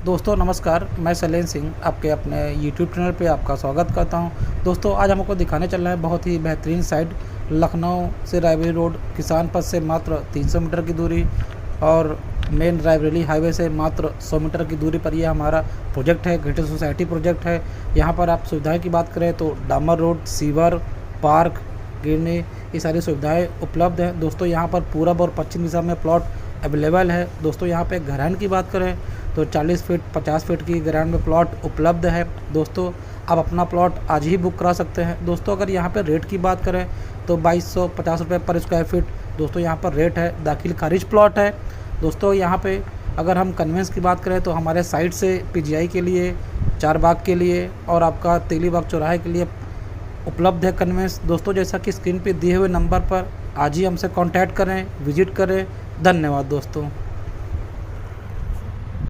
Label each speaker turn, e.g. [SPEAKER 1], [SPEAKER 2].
[SPEAKER 1] दोस्तों नमस्कार, मैं शैलेंद्र सिंह आपके अपने यूट्यूब चैनल पे आपका स्वागत करता हूं। दोस्तों आज हमको दिखाने चल रहा है बहुत ही बेहतरीन साइट लखनऊ से रायबरेली रोड, किसान पथ से मात्र 300 मीटर की दूरी और मेन रायबरेली हाईवे से मात्र 100 मीटर की दूरी पर यह हमारा प्रोजेक्ट है। ग्रेटर सोसाइटी प्रोजेक्ट है। यहाँ पर आप सुविधाएँ की बात करें तो डामर रोड, सीवर, पार्क, गिरने, ये सारी सुविधाएँ उपलब्ध हैं। दोस्तों यहाँ पर पूरब और पश्चिम दिशा में प्लॉट अवेलेबल है। दोस्तों यहाँ पे ग्राउंड की बात करें तो 40 फीट 50 फीट की ग्राउंड में प्लॉट उपलब्ध है। दोस्तों आप अपना प्लॉट आज ही बुक करा सकते हैं। दोस्तों अगर यहाँ पे रेट की बात करें तो 2250 रुपये पर स्क्वायर फीट दोस्तों यहाँ पर रेट है। दाखिल खारिज प्लॉट है। दोस्तों यहाँ पे अगर हम कन्वेंस की बात करें तो हमारे साइट से पीजीआई के लिए, चार बाग के लिए और आपका तेली बाग चौराहे के लिए उपलब्ध है कन्वेंस। दोस्तों जैसा कि स्क्रीन पे दिए हुए नंबर पर आज ही हमसे कांटेक्ट करें, विजिट करें। धन्यवाद दोस्तों।